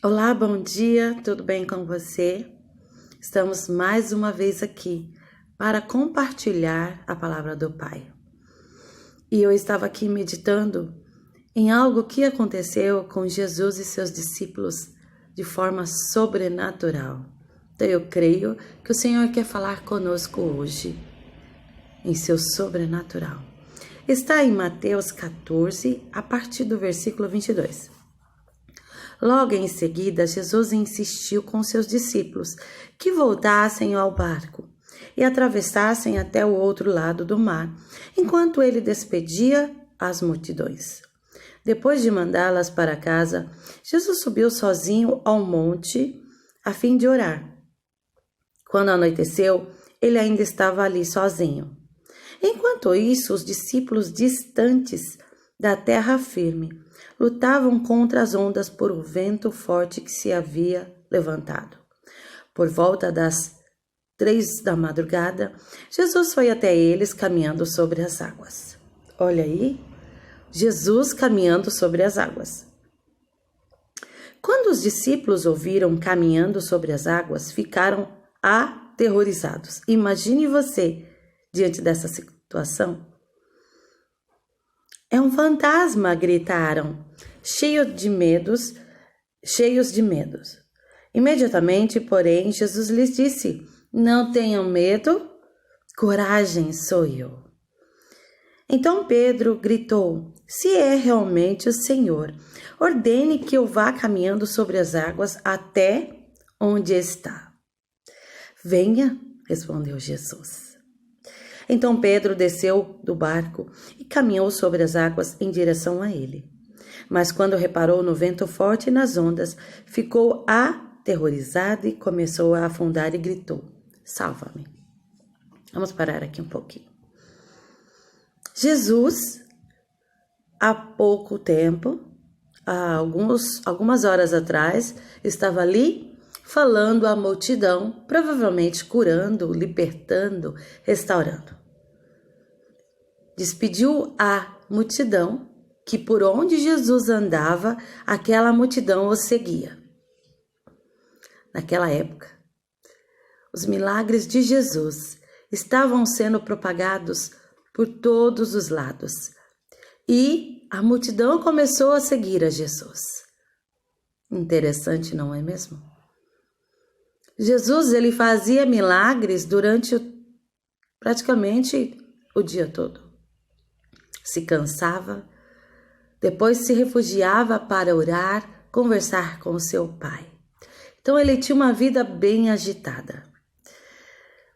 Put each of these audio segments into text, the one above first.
Olá, bom dia, tudo bem com você? Estamos mais uma vez aqui para compartilhar a palavra do Pai. E eu estava aqui meditando em algo que aconteceu com Jesus e seus discípulos de forma sobrenatural. Então eu creio que o Senhor quer falar conosco hoje em seu sobrenatural. Está em Mateus 14, a partir do versículo 22. Logo em seguida, Jesus insistiu com seus discípulos que voltassem ao barco e atravessassem até o outro lado do mar, enquanto ele despedia as multidões. Depois de mandá-las para casa, Jesus subiu sozinho ao monte a fim de orar. Quando anoiteceu, ele ainda estava ali sozinho. Enquanto isso, os discípulos distantes da terra firme lutavam contra as ondas por um vento forte que se havia levantado. Por volta das 3 da madrugada, Jesus foi até eles caminhando sobre as águas. Olha aí, Jesus caminhando sobre as águas. Quando os discípulos ouviram caminhando sobre as águas, ficaram aterrorizados. Imagine você diante dessa situação. É um fantasma, gritaram, cheios de medos. Imediatamente, porém, Jesus lhes disse: não tenham medo, coragem, sou eu. Então Pedro gritou: se é realmente o Senhor, ordene que eu vá caminhando sobre as águas até onde está. Venha, respondeu Jesus. Então Pedro desceu do barco e caminhou sobre as águas em direção a ele. Mas quando reparou no vento forte e nas ondas, ficou aterrorizado e começou a afundar e gritou: salva-me. Vamos parar aqui um pouquinho. Jesus, há pouco tempo, algumas horas atrás, estava ali falando à multidão, provavelmente curando, libertando, restaurando. Despediu a multidão que por onde Jesus andava, aquela multidão o seguia. Naquela época, os milagres de Jesus estavam sendo propagados por todos os lados e a multidão começou a seguir a Jesus. Interessante, não é mesmo? Jesus, ele fazia milagres durante praticamente o dia todo. Se cansava, depois se refugiava para orar, conversar com o seu Pai. Então ele tinha uma vida bem agitada.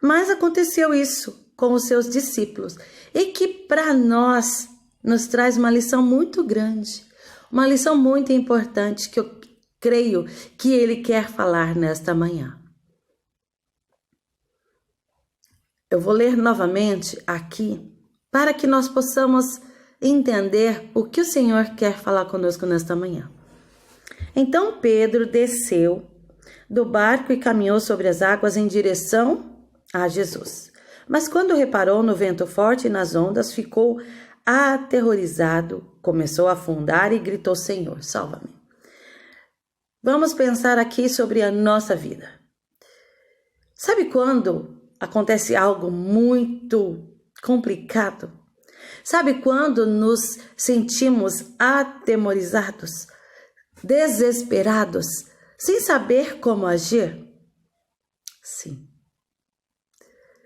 Mas aconteceu isso com os seus discípulos e que para nós nos traz uma lição muito grande, uma lição muito importante que eu creio que ele quer falar nesta manhã. Eu vou ler novamente aqui para que nós possamos entender o que o Senhor quer falar conosco nesta manhã. Então Pedro desceu do barco e caminhou sobre as águas em direção a Jesus. Mas quando reparou no vento forte e nas ondas, ficou aterrorizado, começou a afundar e gritou: Senhor, salva-me. Vamos pensar aqui sobre a nossa vida. Sabe quando acontece algo muito complicado? Sabe quando nos sentimos atemorizados, desesperados, sem saber como agir? Sim.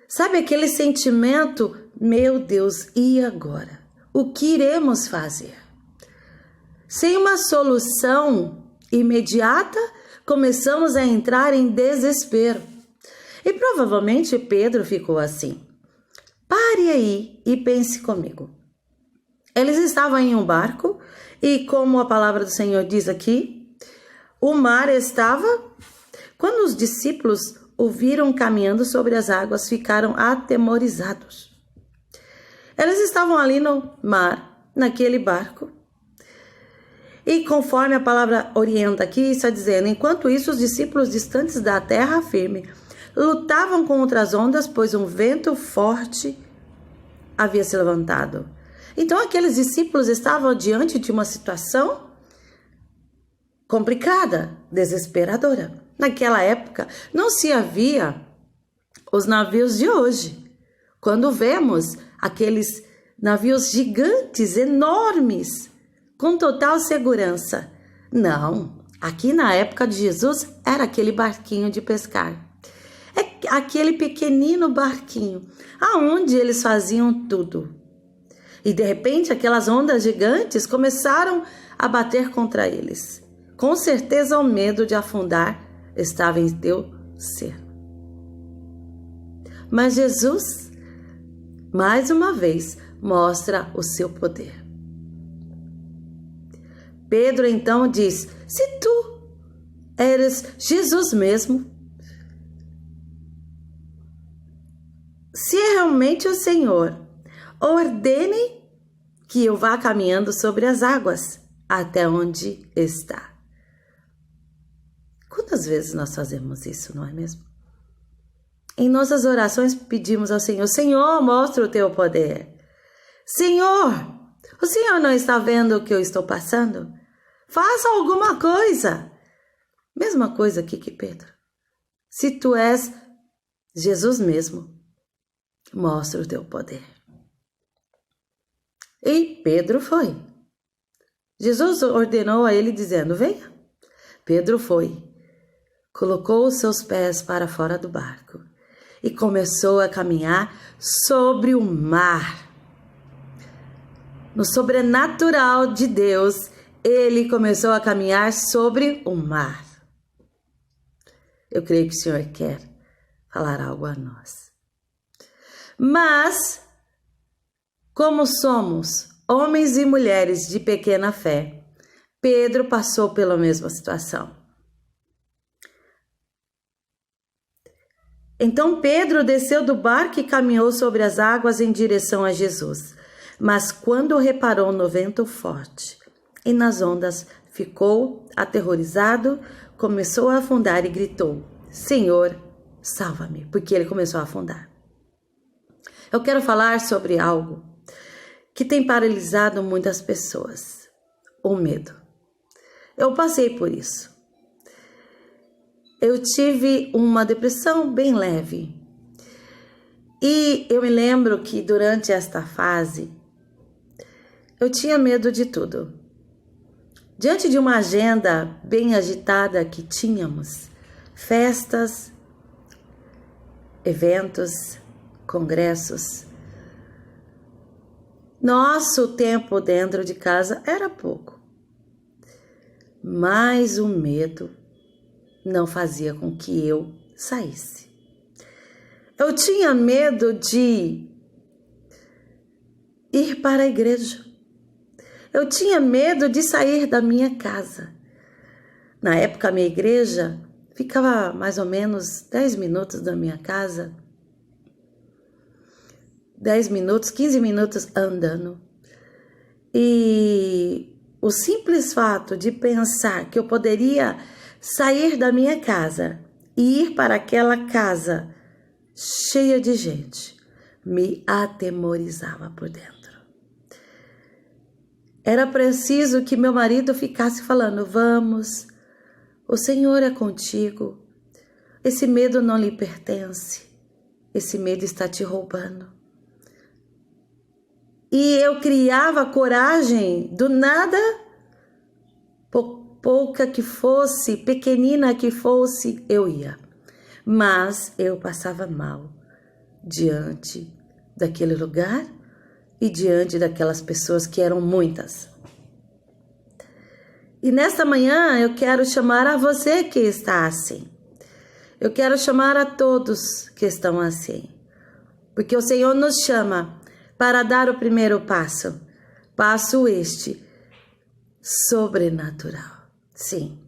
Sabe aquele sentimento, meu Deus, e agora? O que iremos fazer? Sem uma solução imediata, começamos a entrar em desespero. E provavelmente Pedro ficou assim. Pare aí e pense comigo. Eles estavam em um barco e, como a palavra do Senhor diz aqui, o mar estava... Quando os discípulos o viram caminhando sobre as águas, ficaram atemorizados. Eles estavam ali no mar, naquele barco. E conforme a palavra orienta aqui, está dizendo: enquanto isso, os discípulos distantes da terra firme lutavam contra as ondas, pois um vento forte havia se levantado. Então aqueles discípulos estavam diante de uma situação complicada, desesperadora. Naquela época não se havia os navios de hoje. Quando vemos aqueles navios gigantes, enormes, com total segurança. Não, aqui na época de Jesus era aquele barquinho de pescar. É aquele pequenino barquinho, aonde eles faziam tudo. E de repente aquelas ondas gigantes começaram a bater contra eles. Com certeza o medo de afundar estava em teu ser. Mas Jesus, mais uma vez, mostra o seu poder. Pedro então diz: se tu eres Jesus mesmo, se é realmente o Senhor, ordene que eu vá caminhando sobre as águas até onde está. Quantas vezes nós fazemos isso, não é mesmo? Em nossas orações pedimos ao Senhor: Senhor, mostra o teu poder. Senhor, o Senhor não está vendo o que eu estou passando? Faça alguma coisa. Mesma coisa aqui que Pedro. Se tu és Jesus mesmo, mostra o teu poder. E Pedro foi. Jesus ordenou a ele dizendo: venha. Pedro foi. Colocou os seus pés para fora do barco e começou a caminhar sobre o mar. No sobrenatural de Deus, ele começou a caminhar sobre o mar. Eu creio que o Senhor quer falar algo a nós. Mas, como somos homens e mulheres de pequena fé, Pedro passou pela mesma situação. Então Pedro desceu do barco e caminhou sobre as águas em direção a Jesus. Mas quando reparou no vento forte e nas ondas, ficou aterrorizado, começou a afundar e gritou: Senhor, salva-me, porque ele começou a afundar. Eu quero falar sobre algo que tem paralisado muitas pessoas: o medo. Eu passei por isso. Eu tive uma depressão bem leve. E eu me lembro que durante esta fase, eu tinha medo de tudo. Diante de uma agenda bem agitada que tínhamos, festas, eventos, congressos, nosso tempo dentro de casa era pouco. Mas o medo não fazia com que eu saísse. Eu tinha medo de ir para a igreja. Eu tinha medo de sair da minha casa. Na época, a minha igreja ficava mais ou menos 10 minutos da minha casa. 10 minutos, 15 minutos andando. E o simples fato de pensar que eu poderia sair da minha casa e ir para aquela casa cheia de gente me atemorizava por dentro. Era preciso que meu marido ficasse falando: vamos, o Senhor é contigo, esse medo não lhe pertence, esse medo está te roubando. E eu criava coragem, do nada, pouca que fosse, pequenina que fosse, eu ia. Mas eu passava mal diante daquele lugar e diante daquelas pessoas que eram muitas. E nesta manhã eu quero chamar a você que está assim. Eu quero chamar a todos que estão assim. Porque o Senhor nos chama para dar o primeiro passo. Passo este, sobrenatural. Sim,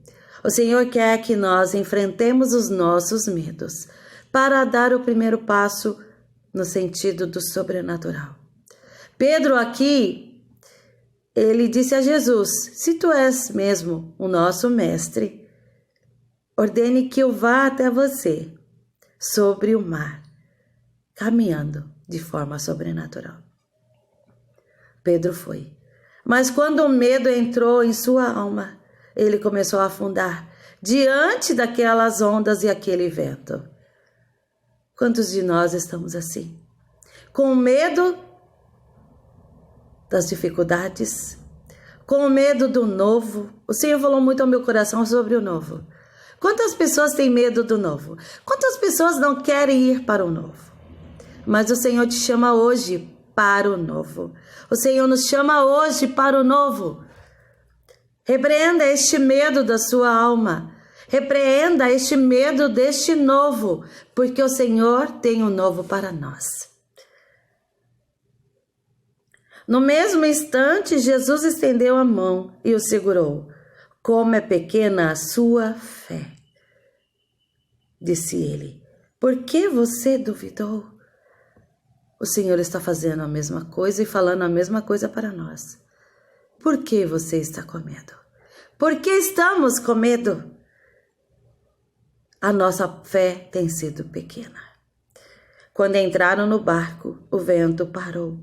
o Senhor quer que nós enfrentemos os nossos medos para dar o primeiro passo no sentido do sobrenatural. Pedro aqui, ele disse a Jesus: se tu és mesmo o nosso mestre, ordene que eu vá até você sobre o mar, caminhando de forma sobrenatural. Pedro foi. Mas quando o medo entrou em sua alma, ele começou a afundar diante daquelas ondas e aquele vento. Quantos de nós estamos assim? Com medo das dificuldades, com medo do novo. O Senhor falou muito ao meu coração sobre o novo. Quantas pessoas têm medo do novo? Quantas pessoas não querem ir para o novo? Mas o Senhor te chama hoje para o novo. O Senhor nos chama hoje para o novo. Repreenda este medo da sua alma. Repreenda este medo deste novo, porque o Senhor tem um novo para nós. No mesmo instante, Jesus estendeu a mão e o segurou. Como é pequena a sua fé, disse ele. Por que você duvidou? O Senhor está fazendo a mesma coisa e falando a mesma coisa para nós. Por que você está com medo? Por que estamos com medo? A nossa fé tem sido pequena. Quando entraram no barco, o vento parou.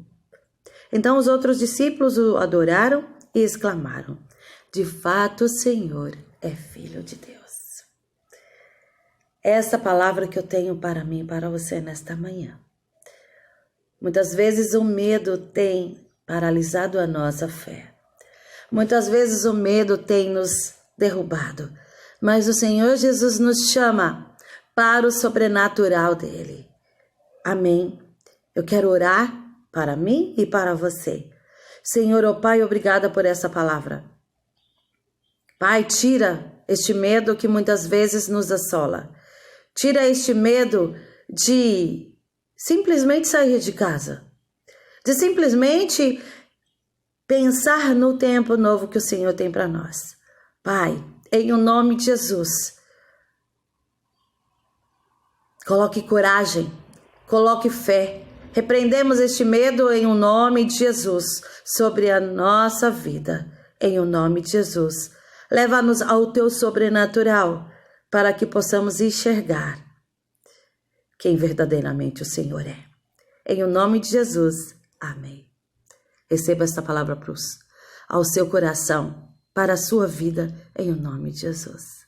Então os outros discípulos o adoraram e exclamaram: de fato, o Senhor é Filho de Deus. Essa palavra que eu tenho para mim e para você nesta manhã. Muitas vezes o medo tem paralisado a nossa fé. Muitas vezes o medo tem nos derrubado. Mas o Senhor Jesus nos chama para o sobrenatural dele. Amém. Eu quero orar para mim e para você. Senhor, ó Pai, obrigada por essa palavra. Pai, tira este medo que muitas vezes nos assola. Tira este medo de simplesmente sair de casa. De simplesmente pensar no tempo novo que o Senhor tem para nós. Pai, em o nome de Jesus, coloque coragem, coloque fé. Repreendemos este medo em o nome de Jesus sobre a nossa vida. Em o nome de Jesus, leva-nos ao teu sobrenatural para que possamos enxergar quem verdadeiramente o Senhor é. Em o nome de Jesus, amém. Receba esta palavra ao seu coração, para a sua vida, em o nome de Jesus.